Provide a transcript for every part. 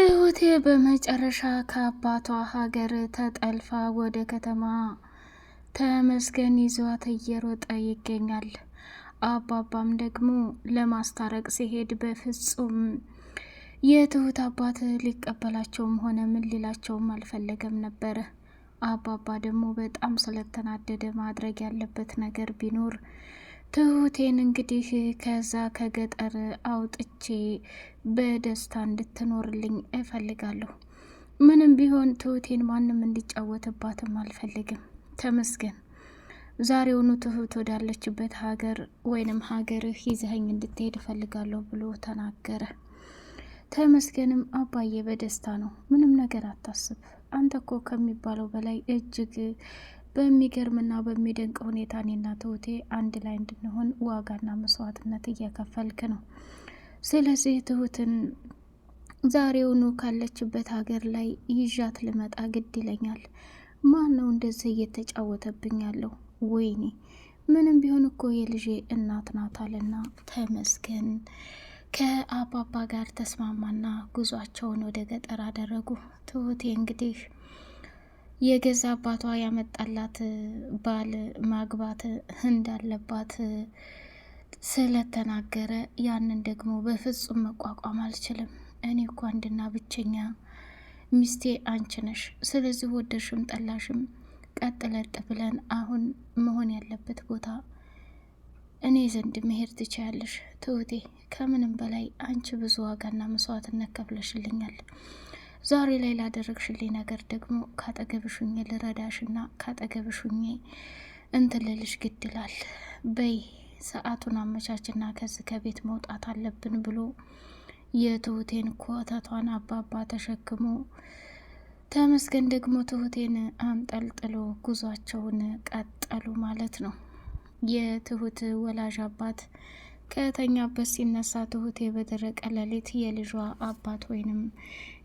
ትሁቴ በመጨረሻ ከአባቷ ሀገር ተጠልፋ ወደ ከተማ ተመስገን ይዟት እየሮጠ ይገኛል። አባባም ደግሞ ለማስታረቅ ሲሄድ በፍጹም የትሁት አባት ሊቀበላቸውም ሆነ ምን ሊላቸውም አልፈለገም ነበረ። አባባ ደግሞ በጣም ስለተናደደ ማድረግ ያለበት ነገር ቢኖር ትሁቴን እንግዲህ ከዛ ከገጠር አውጥቼ በደስታ እንድትኖርልኝ እፈልጋለሁ። ምንም ቢሆን ትሁቴን ማንም እንዲጫወትባትም አልፈልግም። ተመስገን ዛሬውኑ ትሁት ወዳለችበት ሀገር ወይንም ሀገርህ ይዘኸኝ እንድትሄድ እፈልጋለሁ ብሎ ተናገረ። ተመስገንም አባዬ በደስታ ነው፣ ምንም ነገር አታስብ፣ አንተ እኮ ከሚባለው በላይ እጅግ በሚገርምና በሚደንቅ ሁኔታ እኔና ትሁቴ አንድ ላይ እንድንሆን ዋጋና መስዋዕትነት እየከፈልክ ነው። ስለዚህ ትሁትን ዛሬውኑ ካለችበት ሀገር ላይ ይዣት ልመጣ ግድ ይለኛል። ማን ነው እንደዚህ እየተጫወተብኝ ያለው? ወይኔ ምንም ቢሆን እኮ የልጄ እናት ናታልና ተመስገን ከአባባ ጋር ተስማማና ጉዟቸውን ወደ ገጠር አደረጉ። ትሁቴ እንግዲህ የገዛ አባቷ ያመጣላት ባል ማግባት እንዳለባት ስለተናገረ ያንን ደግሞ በፍጹም መቋቋም አልችልም። እኔ እኮ አንድና ብቸኛ ሚስቴ አንቺ ነሽ። ስለዚህ ወደሽም ጠላሽም ቀጥለጥ ብለን አሁን መሆን ያለበት ቦታ እኔ ዘንድ መሄድ ትችያለሽ። ትሁቴ ከምንም በላይ አንቺ ብዙ ዋጋና መስዋዕትነት ከፍለሽልኛል። ዛሬ ላይ ላደረግሽልኝ ነገር ደግሞ ካጠገብሹኝ ልረዳሽና ካጠገብሹኝ እንትልልሽ ግድላል። በይ ሰዓቱን አመቻችና ከዚህ ከቤት መውጣት አለብን ብሎ የትሁቴን ኮተቷን አባባ ተሸክሞ ተመስገን ደግሞ ትሁቴን አንጠልጥሎ ጉዟቸውን ቀጠሉ ማለት ነው። የትሁት ወላጅ አባት ከተኛበት ሲነሳ ትሁቴ በደረቀ ሌሊት የልጇ አባት ወይንም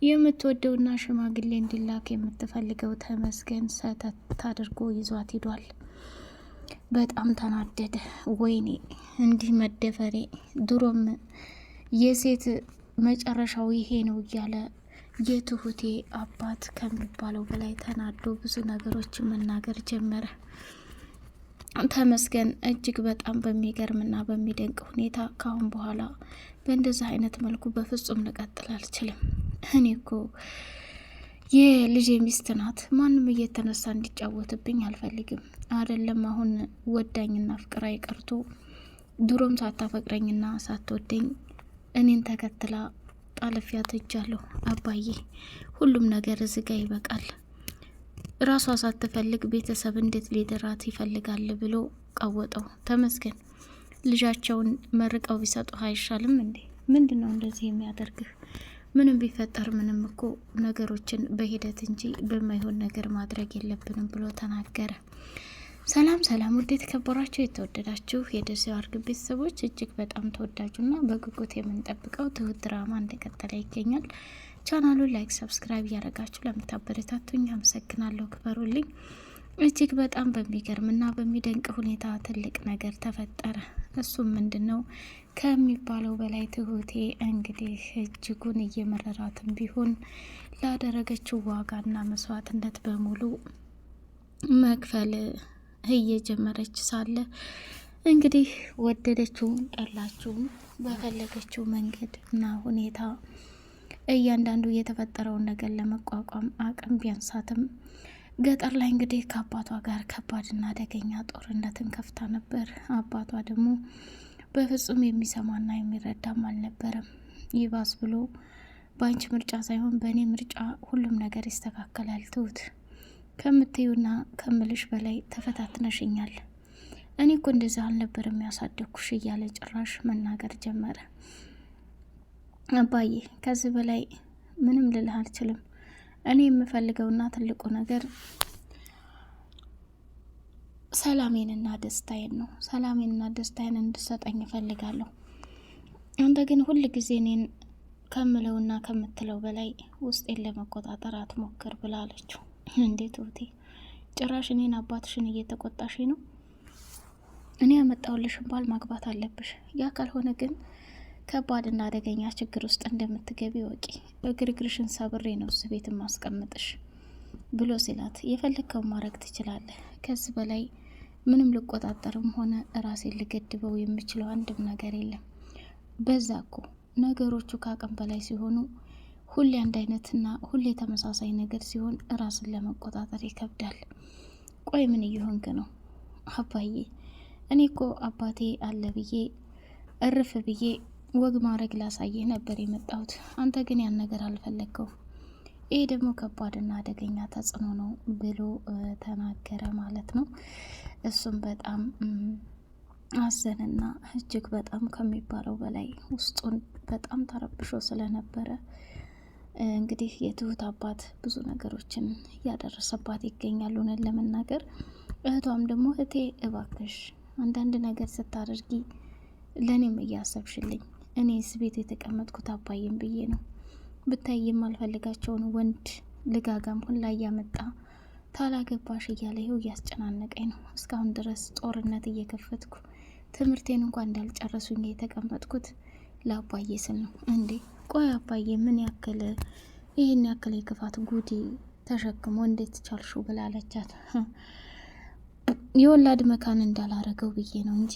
የምትወደውና ሽማግሌ እንዲላክ የምትፈልገው ተመስገን ሰተት አድርጎ ይዟት ሂዷል። በጣም ተናደደ። ወይኔ እንዲህ መደፈሬ፣ ድሮም የሴት መጨረሻው ይሄ ነው እያለ የትሁቴ አባት ከሚባለው በላይ ተናዶ ብዙ ነገሮችን መናገር ጀመረ። ተመስገን እጅግ በጣም በሚገርምና በሚደንቅ ሁኔታ ካሁን በኋላ በእንደዚህ አይነት መልኩ በፍጹም ልቀጥል አልችልም። እኔ እኮ የልጄ ሚስት ናት፣ ማንም እየተነሳ እንዲጫወትብኝ አልፈልግም። አይደለም አሁን ወዳኝና ፍቅራ ይቀርቶ ድሮም ሳታፈቅረኝና ሳትወደኝ እኔን ተከትላ ጣልፊያት እጃለሁ። አባዬ ሁሉም ነገር እዚህ ጋ ይበቃል። ራሷ ሳትፈልግ ቤተሰብ እንዴት ሊደራት ይፈልጋል ብሎ ቀወጠው። ተመስገን ልጃቸውን መርቀው ቢሰጡ አይሻልም እንዴ? ምንድነው እንደዚህ የሚያደርግህ? ምንም ቢፈጠር ምንም እኮ ነገሮችን በሂደት እንጂ በማይሆን ነገር ማድረግ የለብንም ብሎ ተናገረ። ሰላም ሰላም፣ ውድ የተከበራችሁ የተወደዳችሁ የደሴው አርግብ ቤተሰቦች፣ እጅግ በጣም ተወዳጁና በጉጉት የምንጠብቀው ትሁት ድራማ እንደቀጠለ ይገኛል። ቻናሉን ላይክ፣ ሰብስክራይብ እያደረጋችሁ ለምታበረታቱኝ አመሰግናለሁ፣ ክበሩልኝ። እጅግ በጣም በሚገርምና በሚደንቅ ሁኔታ ትልቅ ነገር ተፈጠረ። እሱም ምንድነው ከሚባለው በላይ ትሁቴ እንግዲህ እጅጉን እየመረራትም ቢሆን ላደረገችው ዋጋና መስዋዕትነት በሙሉ መክፈል እየጀመረች ሳለ እንግዲህ ወደደችውም ጠላችውም በፈለገችው መንገድ እና ሁኔታ እያንዳንዱ የተፈጠረውን ነገር ለመቋቋም አቅም ቢያንሳትም ገጠር ላይ እንግዲህ ከአባቷ ጋር ከባድና አደገኛ ጦርነትን ከፍታ ነበር። አባቷ ደግሞ በፍጹም የሚሰማና የሚረዳም አልነበረም። ይባስ ብሎ በአንቺ ምርጫ ሳይሆን በእኔ ምርጫ ሁሉም ነገር ይስተካከላል፣ ትሁት ከምትዩና ከምልሽ በላይ ተፈታትነሽኛል። እኔ እኮ እንደዚህ አልነበረም ያሳደግኩሽ እያለ ጭራሽ መናገር ጀመረ። አባዬ ከዚህ በላይ ምንም ልልህ አልችልም። እኔ የምፈልገውና ትልቁ ነገር ሰላሜንና ደስታዬን ነው። ሰላሜንና ደስታዬን እንድሰጠኝ እፈልጋለሁ። አንተ ግን ሁል ጊዜ እኔን ከምለውና ከምትለው በላይ ውስጤን ለመቆጣጠር አትሞክር ብላለችው። እንዴት ውቴ ጭራሽ እኔን አባትሽን እየተቆጣሽ ነው? እኔ ያመጣውልሽን ባል ማግባት አለብሽ። ያ ካልሆነ ግን ከባድና አደገኛ ችግር ውስጥ እንደምትገቢ ወቂ። እግርግርሽን ሰብሬ ነው እሱ ቤት ማስቀምጥሽ ብሎ ሲላት፣ የፈለግከው ማድረግ ትችላለህ። ከዚህ በላይ ምንም ልቆጣጠርም ሆነ ራሴን ልገድበው የምችለው አንድም ነገር የለም። በዛ እኮ ነገሮቹ ከአቅም በላይ ሲሆኑ ሁሌ አንድ አይነትና ሁሌ ተመሳሳይ ነገር ሲሆን ራስን ለመቆጣጠር ይከብዳል። ቆይ ምን እየሆንክ ነው? አባዬ እኔ እኮ አባቴ አለ ብዬ እርፍ ብዬ ወግ ማድረግ ላሳየህ ነበር የመጣሁት። አንተ ግን ያን ነገር አልፈለግከው። ይሄ ደግሞ ከባድና አደገኛ ተጽዕኖ ነው ብሎ ተናገረ ማለት ነው። እሱም በጣም አዘንና እጅግ በጣም ከሚባለው በላይ ውስጡን በጣም ተረብሾ ስለነበረ እንግዲህ የትሁት አባት ብዙ ነገሮችን እያደረሰባት ይገኛሉ። እውነት ለመናገር እህቷም ደግሞ እህቴ እባክሽ አንዳንድ ነገር ስታደርጊ ለእኔም እያሰብሽልኝ፣ እኔስ ቤት የተቀመጥኩት አባዬም ብዬ ነው። ብታይ የማልፈልጋቸውን ወንድ ልጋጋም ሁላ እያመጣ ታላገባሽ እያለ ይኸው እያስጨናነቀኝ ነው። እስካሁን ድረስ ጦርነት እየከፈትኩ ትምህርቴን እንኳን እንዳልጨረሱኝ የተቀመጥኩት ለአባዬ ስል ነው። እንዴ ቆይ አባዬ ምን ያክል ይህን ያክል የክፋት ጉዲ ተሸክሞ እንዴት ቻልሹ ብላለቻት። የወላድ መካን እንዳላረገው ብዬ ነው እንጂ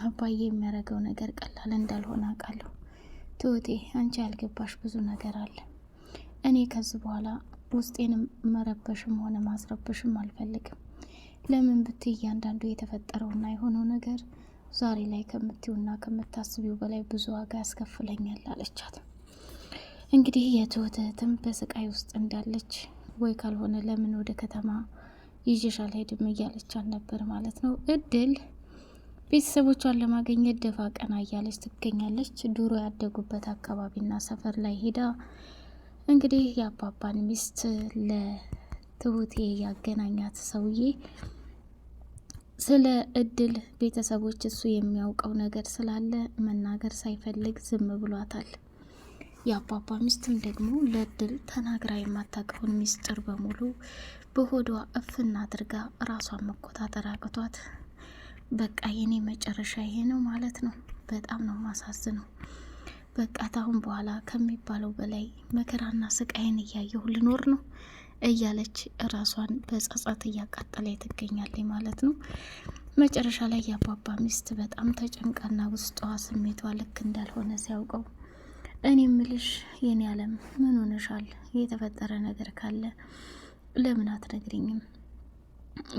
አባዬ የሚያደርገው ነገር ቀላል እንዳልሆነ አውቃለሁ። ትሁቴ አንቺ ያልገባሽ ብዙ ነገር አለ። እኔ ከዚህ በኋላ ውስጤንም መረበሽም ሆነ ማስረበሽም አልፈልግም። ለምን ብትይ እያንዳንዱ የተፈጠረውና የሆነው ነገር ዛሬ ላይ ከምትዩና ከምታስቢው በላይ ብዙ ዋጋ ያስከፍለኛል አለቻት። እንግዲህ የትሁት እህትም በስቃይ ውስጥ እንዳለች ወይ ካልሆነ ለምን ወደ ከተማ ይዤሽ አልሄድም እያለቻት ነበር ማለት ነው። እድል ቤተሰቦቿን ለማግኘት ደፋ ቀና እያለች ትገኛለች። ድሮ ያደጉበት አካባቢና ሰፈር ላይ ሄዳ እንግዲህ የአባባን ሚስት ለትሁቴ ያገናኛት ሰውዬ ስለ እድል ቤተሰቦች እሱ የሚያውቀው ነገር ስላለ መናገር ሳይፈልግ ዝም ብሏታል። የአባባ ሚስትም ደግሞ ለእድል ተናግራ የማታውቀውን ሚስጥር በሙሉ በሆዷ እፍና አድርጋ ራሷን መቆጣጠር አቅቷት፣ በቃ የኔ መጨረሻ ይሄ ነው ማለት ነው። በጣም ነው ማሳዝነው። በቃ ታሁን በኋላ ከሚባለው በላይ መከራና ስቃይን እያየሁ ልኖር ነው እያለች ራሷን በጸጸት እያቃጠለ ትገኛለች ማለት ነው። መጨረሻ ላይ የአባባ ሚስት በጣም ተጨንቃና ውስጧ ስሜቷ ልክ እንዳልሆነ ሲያውቀው፣ እኔ ምልሽ የኔ ዓለም ምን ሆነሻል? የተፈጠረ ነገር ካለ ለምን አትነግሪኝም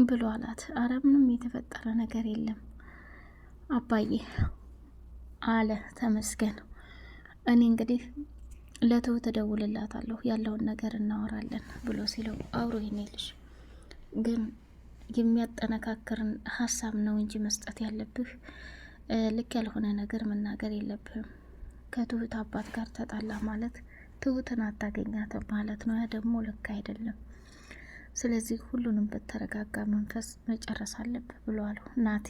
ብሎ አላት። አረ ምንም የተፈጠረ ነገር የለም አባዬ አለ ተመስገን። እኔ እንግዲህ ለትሁት እደውልላታለሁ ያለውን ነገር እናወራለን ብሎ ሲለው፣ አውሮ ይኔልሽ ግን የሚያጠነካክርን ሀሳብ ነው እንጂ መስጠት ያለብህ ልክ ያልሆነ ነገር መናገር የለብህም። ከትሁት አባት ጋር ተጣላ ማለት ትሁትን አታገኛትም ማለት ነው። ያ ደግሞ ልክ አይደለም። ስለዚህ ሁሉንም በተረጋጋ መንፈስ መጨረስ አለብህ ብለዋል። ናቲ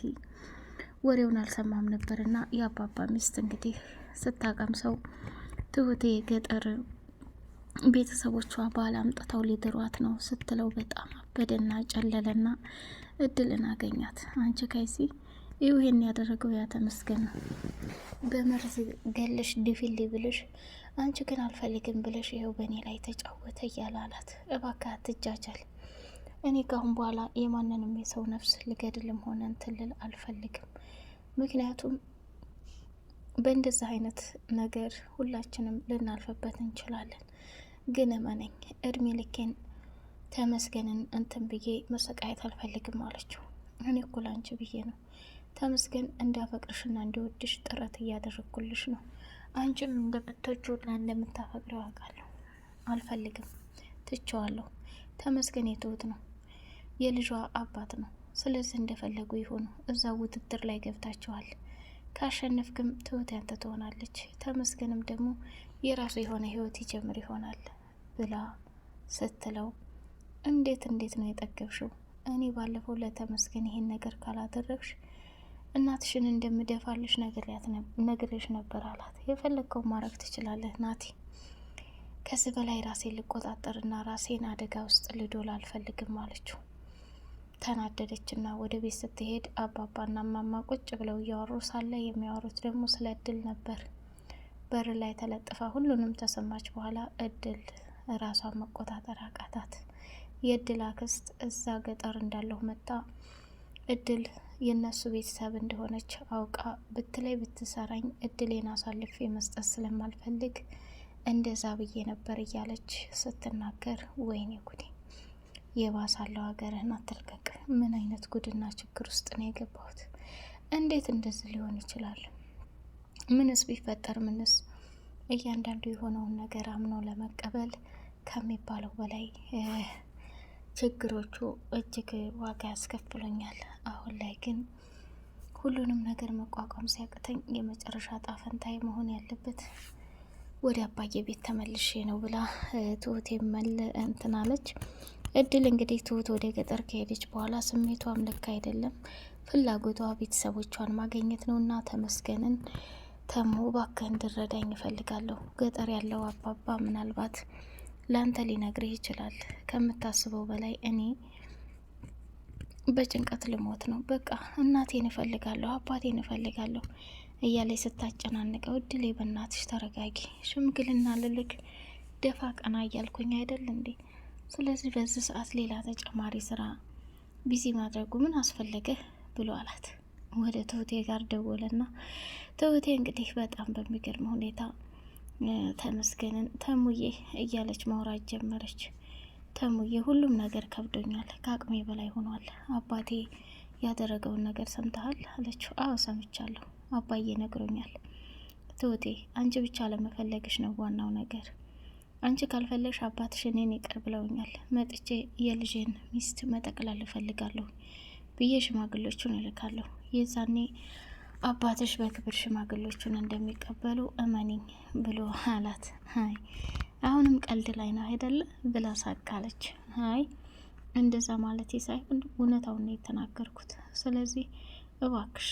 ወሬውን አልሰማም ነበርና የአባባ ሚስት እንግዲህ ስታቀም ሰው ትሁቴ ገጠር ቤተሰቦቿ ባል አምጥተው ሊድሯት ነው ስትለው በጣም አበደና ጨለለና እድልን አገኛት። አንቺ ከይሲ ይህን ያደረገው ያ ተመስገን ነው። በመርዝ ገለሽ ድፊል ብልሽ አንቺ ግን አልፈልግም ብለሽ ይኸው በእኔ ላይ ተጫወተ እያለ አላት። እባክህ አትጃጃል። እኔ ካሁን በኋላ የማንንም የሰው ነፍስ ልገድልም ሆነ እንትልል አልፈልግም። ምክንያቱም በእንደዚህ አይነት ነገር ሁላችንም ልናልፍበት እንችላለን። ግን እመነኝ እድሜ ልኬን ተመስገንን እንትን ብዬ መሰቃየት አልፈልግም አለችው። እኔ እኮ ላንቺ ብዬ ነው ተመስገን እንዲያፈቅርሽና እንዲወድሽ ጥረት እያደረግኩልሽ ነው። አንቺም እንደምትወጂውና እንደምታፈቅሪው አውቃለሁ። አልፈልግም፣ ትቼዋለሁ። ተመስገን የትሁት ነው፣ የልጇ አባት ነው። ስለዚህ እንደፈለጉ ይሆኑ። እዛ ውድድር ላይ ገብታችኋል። ካሸነፍክም ትሁት ያንተ ትሆናለች፣ ተመስገንም ደግሞ የራሱ የሆነ ህይወት ይጀምር ይሆናል ብላ ስትለው፣ እንዴት ነው የጠገብሽው? እኔ ባለፈው ለተመስገን ይሄን ነገር ካላደረግሽ እናትሽን እንደምደፋልሽ ነግሬሽ ነበር አላት። የፈለግከው ማድረግ ትችላለህ ናቲ፣ ከዚህ በላይ ራሴን ልቆጣጠርና ራሴን አደጋ ውስጥ ልዶል አልፈልግም አለችው። ተናደደችና ወደ ቤት ስትሄድ አባባና ማማ ቁጭ ብለው እያወሩ ሳለ የሚያወሩት ደግሞ ስለ እድል ነበር። በር ላይ ተለጥፋ ሁሉንም ተሰማች በኋላ እድል ራሷን መቆጣጠር አቃታት። የእድል አክስት እዛ ገጠር እንዳለሁ መጣ እድል የነሱ ቤተሰብ እንደሆነች አውቃ ብትለይ ብትሰራኝ እድሌን አሳልፌ መስጠት ስለማልፈልግ እንደዛ ብዬ ነበር እያለች ስትናገር፣ ወይኔ ጉዴ የባሳለው ሀገርህን አትልቀቅ። ምን አይነት ጉድና ችግር ውስጥ ነው የገባሁት? እንዴት እንደዚህ ሊሆን ይችላል? ምንስ ቢፈጠር ምንስ? እያንዳንዱ የሆነውን ነገር አምኖ ለመቀበል ከሚባለው በላይ ችግሮቹ እጅግ ዋጋ ያስከፍሉኛል። አሁን ላይ ግን ሁሉንም ነገር መቋቋም ሲያቅተኝ የመጨረሻ ጣፈንታይ መሆን ያለበት ወደ አባዬ ቤት ተመልሼ ነው ብላ ትሁት እንትናለች። እድል እንግዲህ ትሁት ወደ ገጠር ከሄደች በኋላ ስሜቷም ልክ አይደለም። ፍላጎቷ ቤተሰቦቿን ማግኘት ነው እና ተመስገንን ተሞ እባክህ እንድረዳኝ እፈልጋለሁ። ገጠር ያለው አባባ ምናልባት ላንተ ሊነግርህ ይችላል። ከምታስበው በላይ እኔ በጭንቀት ልሞት ነው። በቃ እናቴን እፈልጋለሁ፣ አባቴን እፈልጋለሁ እያለች ስታጨናንቀው፣ እድሌ በእናትሽ ተረጋጊ፣ ሽምግልና ልልክ ደፋ ቀና እያልኩኝ አይደል እንዴ? ስለዚህ በዚህ ሰዓት ሌላ ተጨማሪ ስራ ቢዚ ማድረጉ ምን አስፈለገህ ብሎ አላት። ወደ ትሁቴ ጋር ደወለና ትሁቴ እንግዲህ በጣም በሚገርም ሁኔታ ተመስገንን ተሙዬ እያለች ማውራት ጀመረች። ተሙዬ ሁሉም ነገር ከብዶኛል፣ ከአቅሜ በላይ ሆኗል። አባቴ ያደረገውን ነገር ሰምተሃል አለችው። አዎ ሰምቻለሁ፣ አባዬ ነግሮኛል። ትሁቴ አንቺ ብቻ ለመፈለግሽ ነው ዋናው ነገር። አንቺ ካልፈለግሽ አባትሽ እኔን ይቅር ብለውኛል። መጥቼ የልጄን ሚስት መጠቅለል እፈልጋለሁ ብዬ ሽማግሎቹን እልካለሁ። የዛኔ አባትሽ በክብር ሽማግሎቹን እንደሚቀበሉ እመኒኝ ብሎ አላት። ሀይ አሁንም ቀልድ ላይ ነው አይደለ ብላ ሳቃለች። ሀይ እንደዛ ማለት ሳይሆን እውነታውን ነው የተናገርኩት። ስለዚህ እባክሽ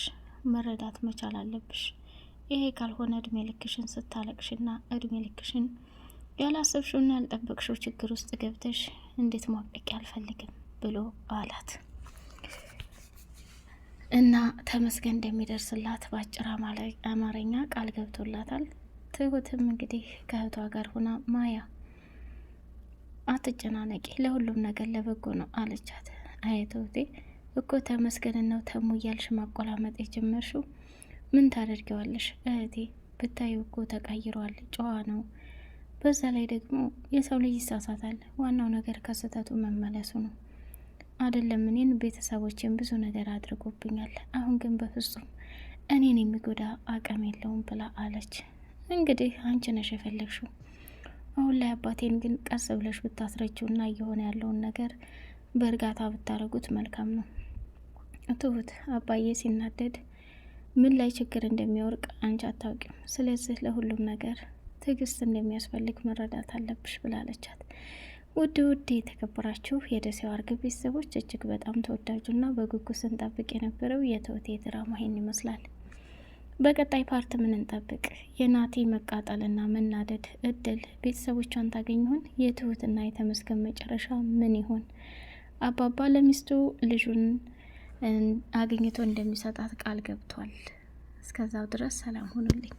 መረዳት መቻል አለብሽ። ይሄ ካልሆነ እድሜ ልክሽን ስታለቅሽና እድሜ ልክሽን ያላሰብሽውና ያልጠበቅሽው ችግር ውስጥ ገብተሽ እንዴት ማቀቂ አልፈልግም ብሎ አላት። እና ተመስገን እንደሚደርስላት በአጭር አማርኛ ቃል ገብቶላታል። ትሁትም እንግዲህ ከእህቷ ጋር ሆና ማያ አትጨናነቂ፣ ለሁሉም ነገር ለበጎ ነው አለቻት። አይ ትሁቴ እኮ ተመስገን ነው ተሙ እያልሽ ማቆላመጥ የጀመርሽው ምን ታደርጊዋለሽ እህቴ? ብታዩ እኮ ተቀይሯል፣ ጨዋ ነው። በዛ ላይ ደግሞ የሰው ልጅ ይሳሳታል። ዋናው ነገር ከስህተቱ መመለሱ ነው። አይደለም እኔን ቤተሰቦችን ብዙ ነገር አድርጎብኛል። አሁን ግን በፍጹም እኔን የሚጎዳ አቅም የለውም ብላ አለች። እንግዲህ አንቺ ነሽ የፈለግሽው። አሁን ላይ አባቴን ግን ቀስ ብለሽ ብታስረጅውና እየሆነ ያለውን ነገር በእርጋታ ብታረጉት መልካም ነው። ትሁት አባዬ ሲናደድ ምን ላይ ችግር እንደሚወርቅ አንቺ አታውቂም። ስለዚህ ለሁሉም ነገር ትዕግስት እንደሚያስፈልግ መረዳት አለብሽ ብላለቻት። ውድ የተከበራችሁ የደሴው አርግብ ቤተሰቦች እጅግ በጣም ተወዳጁና በጉጉት ስንጠብቅ የነበረው የትሁቴ ድራማ ይህን ይመስላል። በቀጣይ ፓርት ምን እንጠብቅ? የናቲ መቃጠልና መናደድ እድል ቤተሰቦቿን ታገኝ ይሆን? የትሁትና የተመስገን መጨረሻ ምን ይሆን? አባባ ለሚስቱ ልጁን አግኝቶ እንደሚሰጣት ቃል ገብቷል። እስከዛው ድረስ ሰላም ሁኑልኝ።